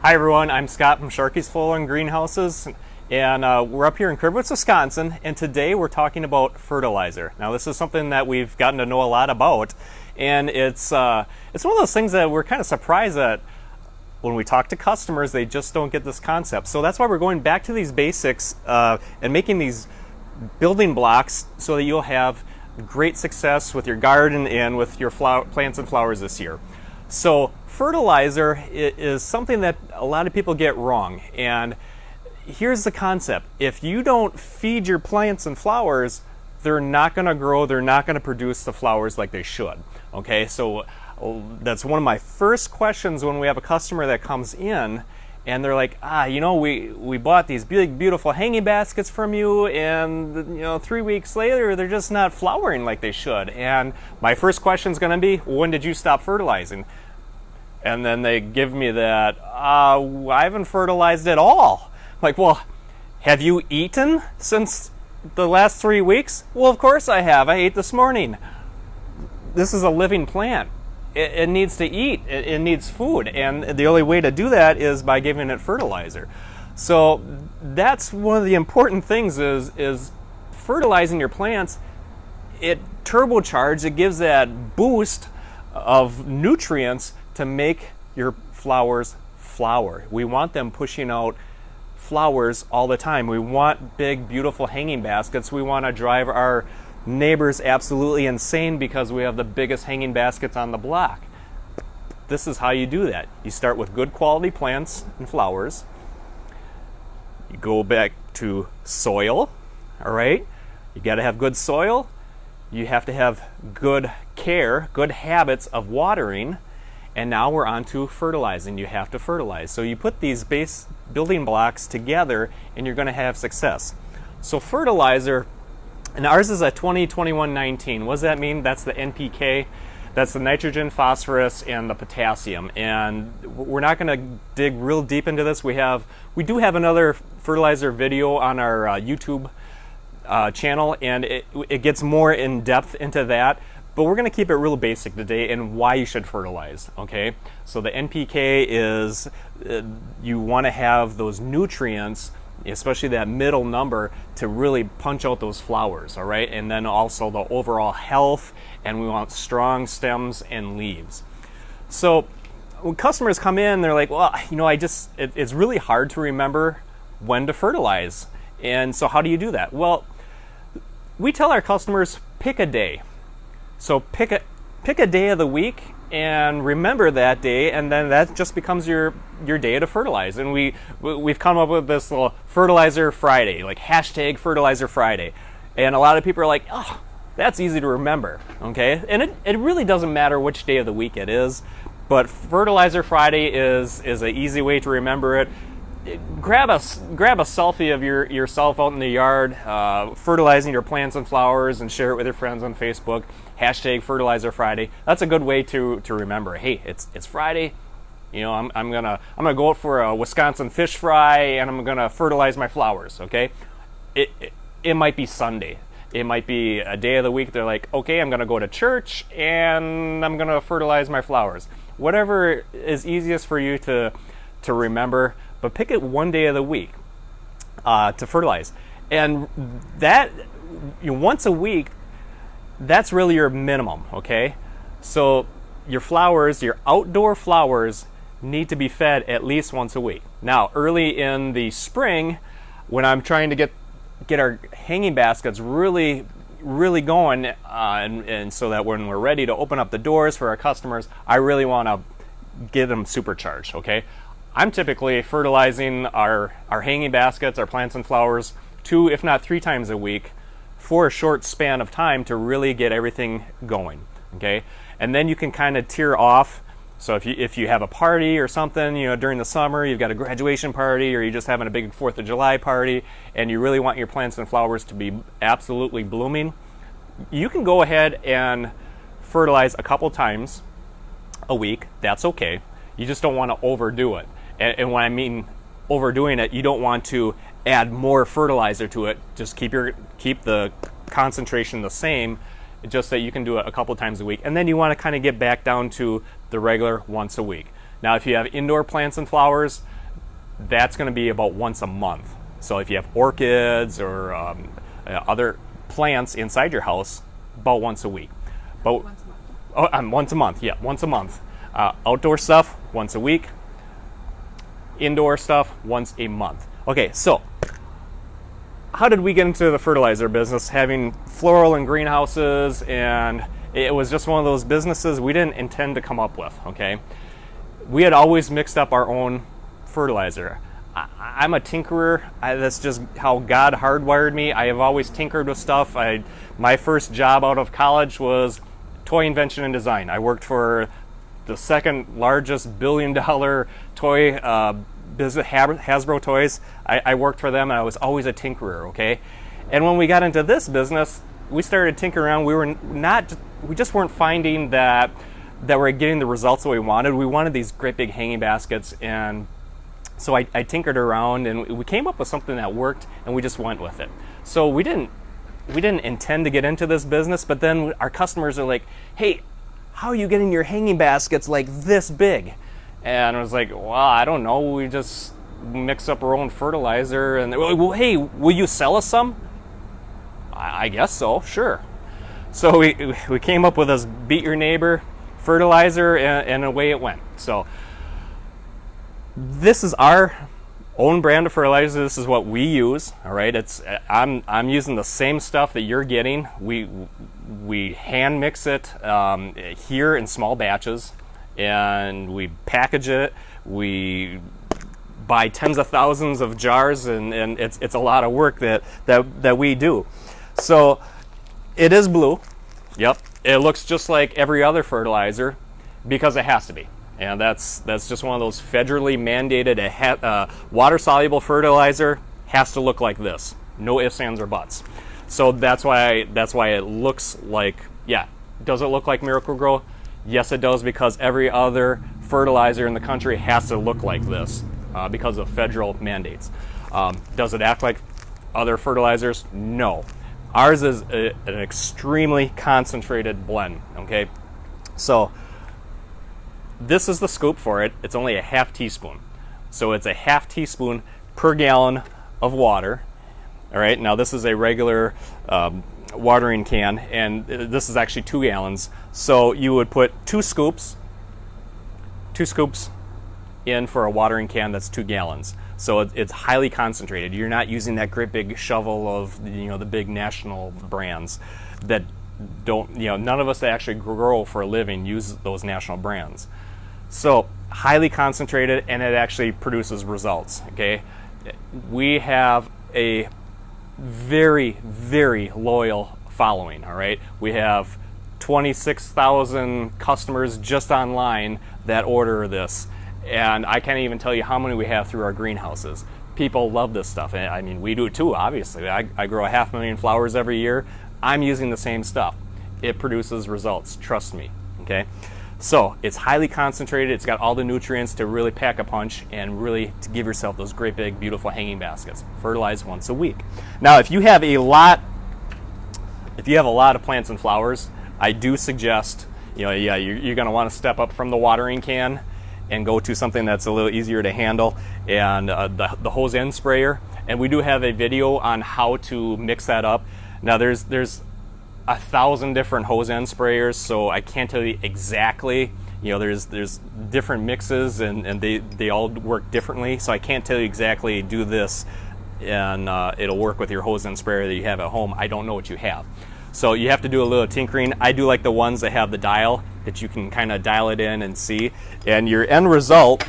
Hi everyone, I'm Scott from Sharky's Full and Greenhouses, and we're up here in Cribwitz, Wisconsin, and today we're talking about fertilizer. Now this is something that we've gotten to know a lot about, and it's one of those things that we're kind of surprised that when we talk to customers, they just don't get this concept. So that's why we're going back to these basics and making these building blocks so that you'll have great success with your garden and with your plants and flowers this year. So fertilizer is something that a lot of people get wrong, and here's the concept. If you don't feed your plants and flowers, they're not going to grow, they're not going to produce the flowers like they should. Okay, so that's one of my first questions when we have a customer that comes in and they're like, we bought these big beautiful hanging baskets from you, and 3 weeks later they're just not flowering like they should. And my first question is going to be, when did you stop fertilizing? And then they give me that, I haven't fertilized at all. Like, well, have you eaten since the last 3 weeks? Well, of course I have. I ate this morning. This is a living plant. It needs to eat. It needs food. And the only way to do that is by giving it fertilizer. So that's one of the important things is fertilizing your plants. It turbocharges, it gives that boost of nutrients to make your flowers flower. We want them pushing out flowers all the time. We want big, beautiful hanging baskets. We want to drive our neighbors absolutely insane because we have the biggest hanging baskets on the block. This is how you do that. You start with good quality plants and flowers. You go back to soil, all right? You got to have good soil. You have to have good care, good habits of watering. And now we're on to fertilizing. You have to fertilize. So you put these base building blocks together and you're going to have success. So fertilizer, and ours is a 20-21-19. What does that mean? That's the NPK. That's the nitrogen, phosphorus, and the potassium. And we're not going to dig real deep into this. We do have another fertilizer video on our YouTube channel, and it gets more in depth into that. But we're going to keep it real basic today and why you should fertilize, okay? So the NPK is you want to have those nutrients, especially that middle number, to really punch out those flowers, all right? And then also the overall health, and we want strong stems and leaves. So when customers come in, they're like, well, it's really hard to remember when to fertilize. And so how do you do that? Well, we tell our customers, pick a day. So pick a day of the week and remember that day, and then that just becomes your day to fertilize. And we've come up with this little Fertilizer Friday, like hashtag Fertilizer Friday. And a lot of people are like, oh, that's easy to remember, okay? And it really doesn't matter which day of the week it is, but Fertilizer Friday is an easy way to remember it. Grab a selfie of yourself out in the yard, fertilizing your plants and flowers, and share it with your friends on Facebook. Hashtag Fertilizer Friday. That's a good way to remember. Hey, it's Friday. I'm gonna go out for a Wisconsin fish fry, and I'm gonna fertilize my flowers. Okay, it might be Sunday. It might be a day of the week. They're like, okay, I'm gonna go to church and I'm gonna fertilize my flowers. Whatever is easiest for you to remember. But pick it one day of the week to fertilize. And that, once a week, that's really your minimum, okay? So your flowers, your outdoor flowers, need to be fed at least once a week. Now, early in the spring, when I'm trying to get our hanging baskets really going, and so that when we're ready to open up the doors for our customers, I really want to get them supercharged, okay? I'm typically fertilizing our hanging baskets, our plants and flowers, 2, if not 3 times a week for a short span of time to really get everything going, okay? And then you can kind of tier off. So if you have a party or something, during the summer, you've got a graduation party, or you're just having a big 4th of July party, and you really want your plants and flowers to be absolutely blooming, you can go ahead and fertilize a couple times a week. That's okay. You just don't want to overdo it. And when I mean overdoing it, you don't want to add more fertilizer to it. Just keep the concentration the same, just that you can do it a couple times a week. And then you want to kind of get back down to the regular once a week. Now, if you have indoor plants and flowers, that's going to be about once a month. So if you have orchids or other plants inside your house, about once a week. But Once a month. once a month, yeah, once a month. Outdoor stuff, once a week. Indoor stuff, once a month. Okay, so how did we get into the fertilizer business? Having floral and greenhouses, and it was just one of those businesses we didn't intend to come up with, okay? We had always mixed up our own fertilizer. I'm a tinkerer. That's just how God hardwired me. I have always tinkered with stuff. My first job out of college was toy invention and design. I worked for the second largest billion-dollar toy business, Hasbro Toys. I worked for them, and I was always a tinkerer, okay? And when we got into this business, we started tinkering around. We just weren't finding that we're getting the results that we wanted. We wanted these great big hanging baskets, and so I tinkered around, and we came up with something that worked, and we just went with it. So we didn't intend to get into this business, but then our customers are like, "Hey, how are you getting your hanging baskets like this big?" And I was like, "Well, I don't know. We just mix up our own fertilizer." And they're like, "Well, hey, will you sell us some?" I guess so, sure. So we came up with this beat your neighbor fertilizer, and away it went. So this is our own brand of fertilizer. This is what we use. All right, I'm using the same stuff that you're getting. We hand mix it here in small batches, and we package it. We buy tens of thousands of jars, and it's a lot of work that we do. So it is blue. Yep, it looks just like every other fertilizer because it has to be. And that's just one of those federally mandated. Water-soluble fertilizer has to look like this. No ifs, ands, or buts. So that's why it looks like, yeah. Does it look like Miracle-Gro? Yes, it does, because every other fertilizer in the country has to look like this because of federal mandates. Does it act like other fertilizers? No. Ours is an extremely concentrated blend, okay? So this is the scoop for it. It's only a half teaspoon. So it's a half teaspoon per gallon of water. All right, now this is a regular watering can, and this is actually 2 gallons. So you would put 2 scoops in for a watering can that's 2 gallons. So it's highly concentrated. You're not using that great big shovel of the big national brands that don't, none of us that actually grow for a living use those national brands. So highly concentrated, and it actually produces results, okay? We have a very, very loyal following, all right? We have 26,000 customers just online that order this, and I can't even tell you how many we have through our greenhouses. People love this stuff, and I mean, we do too, obviously. I grow 500,000 flowers every year. I'm using the same stuff. It produces results, trust me, okay? So it's highly concentrated. It's got all the nutrients to really pack a punch and really to give yourself those great big beautiful hanging baskets. Fertilize once a week. Now if you have a lot of plants and flowers, I do suggest you're going to want to step up from the watering can and go to something that's a little easier to handle, and the hose end sprayer. And we do have a video on how to mix that up. Now there's 1,000 different hose end sprayers, so I can't tell you exactly. There's different mixes, and they all work differently. So I can't tell you exactly do this, and it'll work with your hose end sprayer that you have at home. I don't know what you have, so you have to do a little tinkering. I do like the ones that have the dial that you can kind of dial it in and see, and your end result,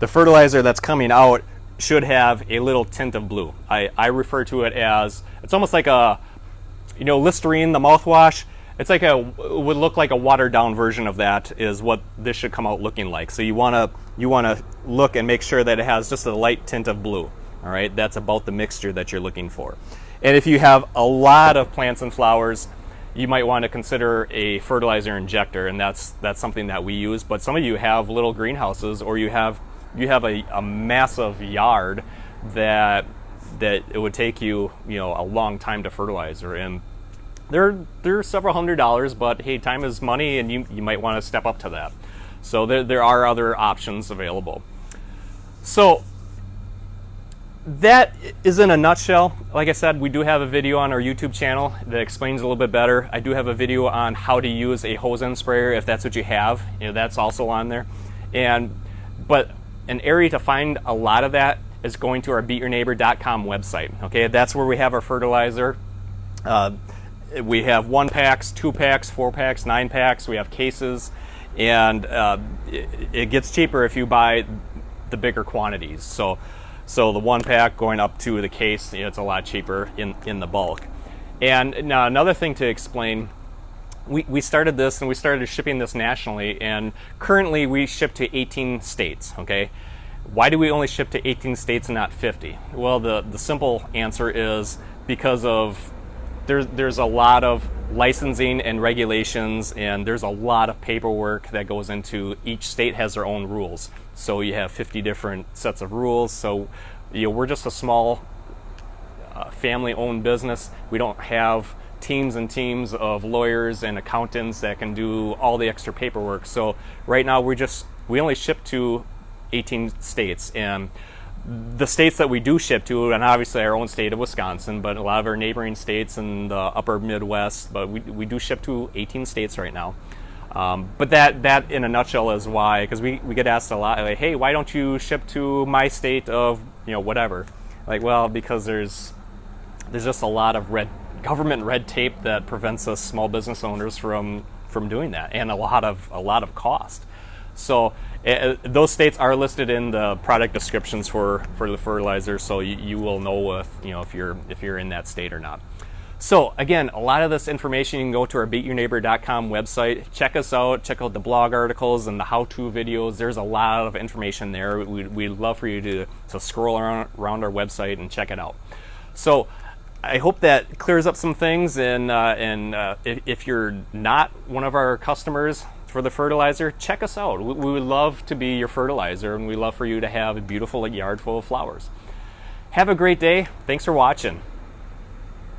the fertilizer that's coming out, should have a little tint of blue. I refer to it as, it's almost like a Listerine, the mouthwash. It's like would look like a watered down version of that is what this should come out looking like. So you want to look and make sure that it has just a light tint of blue. All right, that's about the mixture that you're looking for. And if you have a lot of plants and flowers, you might want to consider a fertilizer injector, and that's something that we use. But some of you have little greenhouses, or you have a massive yard that it would take you a long time to fertilizer, and they're several $100s, but hey, time is money, and you might want to step up to that. So there are other options available. So that is in a nutshell. Like I said, we do have a video on our YouTube channel that explains a little bit better. I do have a video on how to use a hose end sprayer if that's what you have. That's also on there. But an area to find a lot of that is going to our beatyourneighbor.com website. Okay, that's where we have our fertilizer. We have 1 packs, 2 packs, 4 packs, 9 packs. We have cases, and it gets cheaper if you buy the bigger quantities. So the 1 pack going up to the case, it's a lot cheaper in the bulk. And now another thing to explain, we started this and we started shipping this nationally, and currently we ship to 18 states, okay? Why do we only ship to 18 states and not 50? Well, the simple answer is because of there's a lot of licensing and regulations, and there's a lot of paperwork that goes into each state has their own rules. So you have 50 different sets of rules. So we're just a small family-owned business. We don't have teams and teams of lawyers and accountants that can do all the extra paperwork. So right now we only ship to 18 states, and the states that we do ship to, and obviously our own state of Wisconsin, but a lot of our neighboring states in the upper Midwest, but we do ship to 18 states right now. But that in a nutshell is why, because we get asked a lot, like, hey, why don't you ship to my state of whatever? Like, well, because there's just a lot of government red tape that prevents us small business owners from doing that, and a lot of cost. So those states are listed in the product descriptions for the fertilizer, so you will know if you're in that state or not. So again, a lot of this information, you can go to our beatyourneighbor.com website. Check us out. Check out the blog articles and the how-to videos. There's a lot of information there. We'd love for you to scroll around our website and check it out. So I hope that clears up some things. And if you're not one of our customers for the fertilizer, check us out. We would love to be your fertilizer, and we'd love for you to have a beautiful yard full of flowers. Have a great day. Thanks for watching.